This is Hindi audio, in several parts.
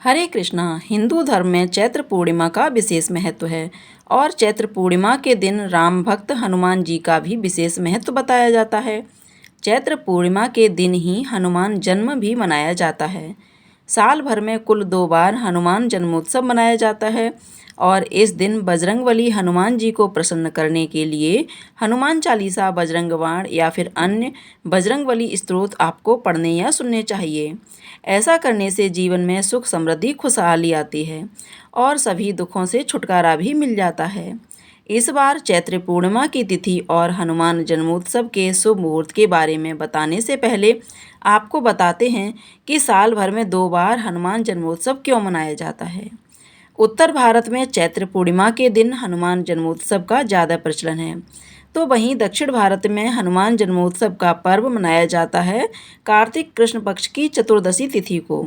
हरे कृष्णा। हिंदू धर्म में चैत्र पूर्णिमा का विशेष महत्व है और चैत्र पूर्णिमा के दिन राम भक्त हनुमान जी का भी विशेष महत्व बताया जाता है। चैत्र पूर्णिमा के दिन ही हनुमान जन्म भी मनाया जाता है। साल भर में कुल 2 बार हनुमान जन्मोत्सव मनाया जाता है और इस दिन बजरंगबली हनुमान जी को प्रसन्न करने के लिए हनुमान चालीसा, बजरंग बाण या फिर अन्य बजरंगबली स्तोत्र आपको पढ़ने या सुनने चाहिए। ऐसा करने से जीवन में सुख, समृद्धि, खुशहाली आती है और सभी दुखों से छुटकारा भी मिल जाता है। इस बार चैत्र पूर्णिमा की तिथि और हनुमान जन्मोत्सव के शुभ मुहूर्त के बारे में बताने से पहले आपको बताते हैं कि साल भर में 2 बार हनुमान जन्मोत्सव क्यों मनाया जाता है। उत्तर भारत में चैत्र पूर्णिमा के दिन हनुमान जन्मोत्सव का ज़्यादा प्रचलन है, तो वहीं दक्षिण भारत में हनुमान जन्मोत्सव का पर्व मनाया जाता है कार्तिक कृष्ण पक्ष की चतुर्दशी तिथि को।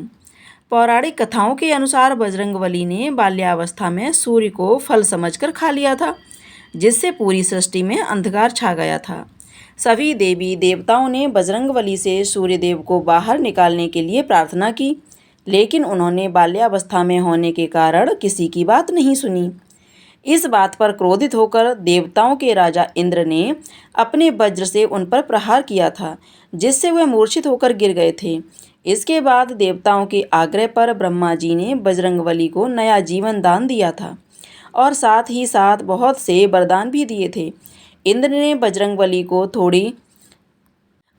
पौराणिक कथाओं के अनुसार बजरंगबली ने बाल्यावस्था में सूर्य को फल समझकर खा लिया था, जिससे पूरी सृष्टि में अंधकार छा गया था। सभी देवी देवताओं ने बजरंगबली से सूर्यदेव को बाहर निकालने के लिए प्रार्थना की, लेकिन उन्होंने बाल्यावस्था में होने के कारण किसी की बात नहीं सुनी। इस बात पर क्रोधित होकर देवताओं के राजा इंद्र ने अपने वज्र से उन पर प्रहार किया था, जिससे वे मूर्छित होकर गिर गए थे। इसके बाद देवताओं के आग्रह पर ब्रह्मा जी ने बजरंगबली को नया जीवन दान दिया था और साथ ही साथ बहुत से वरदान भी दिए थे। इंद्र ने बजरंगबली को थोड़ी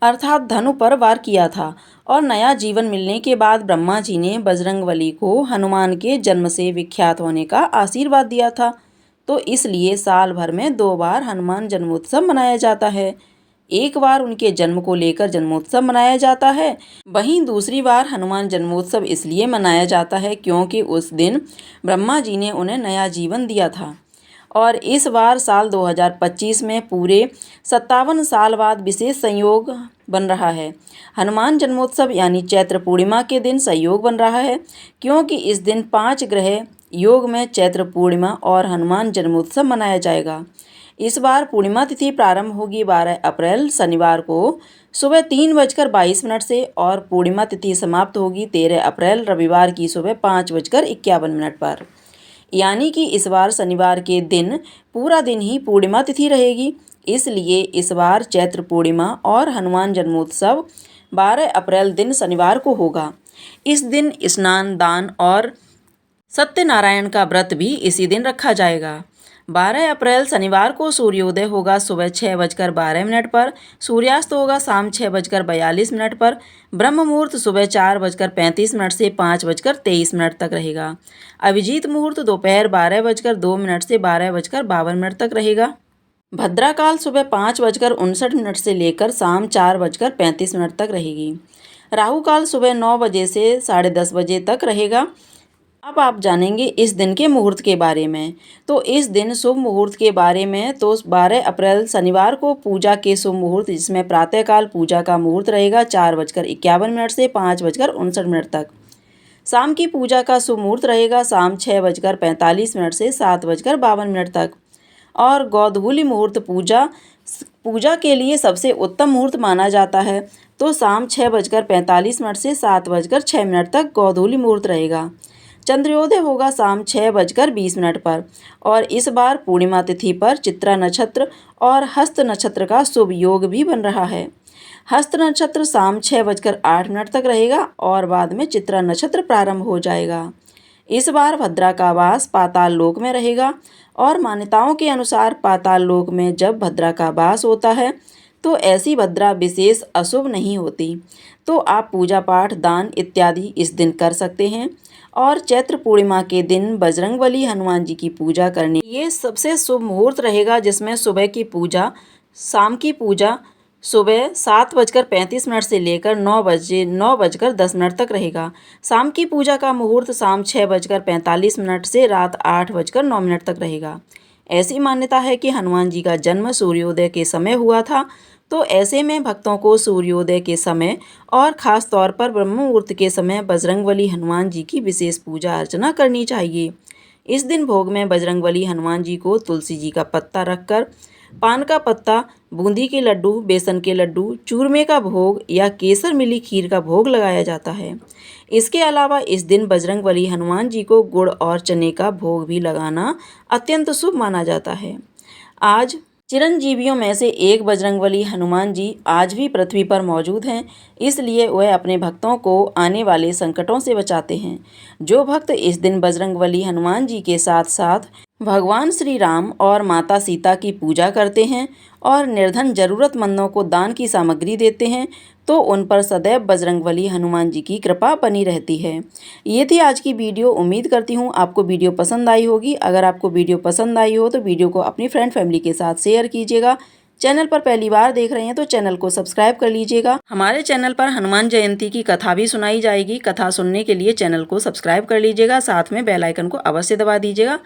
अर्थात धनु पर वार किया था और नया जीवन मिलने के बाद ब्रह्मा जी ने बजरंगबली को हनुमान के जन्म से विख्यात होने का आशीर्वाद दिया था। तो इसलिए साल भर में 2 बार हनुमान जन्मोत्सव मनाया जाता है। एक बार उनके जन्म को लेकर जन्मोत्सव मनाया जाता है, वहीं दूसरी बार हनुमान जन्मोत्सव इसलिए मनाया जाता है क्योंकि उस दिन ब्रह्मा जी ने उन्हें नया जीवन दिया था। और इस बार साल 2025 में पूरे 57 साल बाद विशेष संयोग बन रहा है। हनुमान जन्मोत्सव यानी चैत्र पूर्णिमा के दिन संयोग बन रहा है क्योंकि इस दिन 5 ग्रह योग में चैत्र पूर्णिमा और हनुमान जन्मोत्सव मनाया जाएगा। इस बार पूर्णिमा तिथि प्रारंभ होगी 12 अप्रैल शनिवार को सुबह 3:22 से और पूर्णिमा तिथि समाप्त होगी 13 अप्रैल रविवार की सुबह 5:51 पर। यानी कि इस बार शनिवार के दिन पूरा दिन ही पूर्णिमा तिथि रहेगी। इसलिए इस बार चैत्र पूर्णिमा और हनुमान जन्मोत्सव 12 अप्रैल दिन शनिवार को होगा। इस दिन स्नान, दान और सत्यनारायण का व्रत भी इसी दिन रखा जाएगा। 12 अप्रैल शनिवार को सूर्योदय होगा सुबह 6:12 पर, सूर्यास्त होगा शाम 6:42 पर, ब्रह्म मुहूर्त सुबह 4:35 से 5:23 तक रहेगा। अभिजीत मुहूर्त दोपहर 12:02 से 12:52 तक रहेगा। भद्राकाल सुबह 5:59 से लेकर शाम 4:35 तक रहेगी। राहु काल सुबह 9 बजे से 10:30 बजे तक रहेगा। अब आप जानेंगे इस दिन के मुहूर्त के बारे में। तो इस दिन शुभ मुहूर्त के बारे में तो 12 अप्रैल शनिवार को पूजा के शुभ मुहूर्त, जिसमें प्रातःकाल पूजा का मुहूर्त रहेगा 4:51 से 5:59 तक। शाम की पूजा का शुभ मुहूर्त रहेगा शाम 6:45 से 7:52 तक। और गोधूली मुहूर्त पूजा के लिए सबसे उत्तम मुहूर्त माना जाता है, तो शाम 6:45 से 7:06 तक गोधूली मुहूर्त रहेगा। चंद्रोदय होगा शाम 6:20 पर और इस बार पूर्णिमा तिथि पर चित्रा नक्षत्र और हस्त नक्षत्र का शुभ योग भी बन रहा है। हस्त नक्षत्र शाम 6:08 तक रहेगा और बाद में चित्रा नक्षत्र प्रारंभ हो जाएगा। इस बार भद्रा का वास पाताल लोक में रहेगा और मान्यताओं के अनुसार पाताल लोक में जब भद्रा का वास होता है तो ऐसी भद्रा विशेष अशुभ नहीं होती। तो आप पूजा पाठ, दान इत्यादि इस दिन कर सकते हैं। और चैत्र पूर्णिमा के दिन बजरंगबली हनुमान जी की पूजा करने ये सबसे शुभ मुहूर्त रहेगा, जिसमें सुबह की पूजा, शाम की पूजा सुबह 7:35 से लेकर 9:10 तक रहेगा। शाम की पूजा का मुहूर्त शाम 6:45 से रात 8:09 तक रहेगा। ऐसी मान्यता है कि हनुमान जी का जन्म सूर्योदय के समय हुआ था, तो ऐसे में भक्तों को सूर्योदय के समय और ख़ास तौर पर ब्रह्म मुहूर्त के समय बजरंगबली हनुमान जी की विशेष पूजा अर्चना करनी चाहिए। इस दिन भोग में बजरंगबली हनुमान जी को तुलसी जी का पत्ता रखकर, पान का पत्ता, बूंदी के लड्डू, बेसन के लड्डू, चूरमे का भोग या केसर मिली खीर का भोग लगाया जाता है। इसके अलावा इस दिन बजरंगबली हनुमान जी को गुड़ और चने का भोग भी लगाना अत्यंत शुभ माना जाता है। आज चिरंजीवियों में से एक बजरंगबली हनुमान जी आज भी पृथ्वी पर मौजूद हैं, इसलिए वह अपने भक्तों को आने वाले संकटों से बचाते हैं। जो भक्त इस दिन बजरंगबली हनुमान जी के साथ साथ भगवान श्री राम और माता सीता की पूजा करते हैं और निर्धन जरूरतमंदों को दान की सामग्री देते हैं, तो उन पर सदैव बजरंगबली हनुमान जी की कृपा बनी रहती है। ये थी आज की वीडियो। उम्मीद करती हूँ आपको वीडियो पसंद आई होगी। अगर आपको वीडियो पसंद आई हो तो वीडियो को अपनी फ्रेंड फैमिली के साथ शेयर कीजिएगा। चैनल पर पहली बार देख रहे हैं तो चैनल को सब्सक्राइब कर लीजिएगा। हमारे चैनल पर हनुमान जयंती की कथा भी सुनाई जाएगी। कथा सुनने के लिए चैनल को सब्सक्राइब कर लीजिएगा, साथ में बेल आइकन को अवश्य दबा दीजिएगा।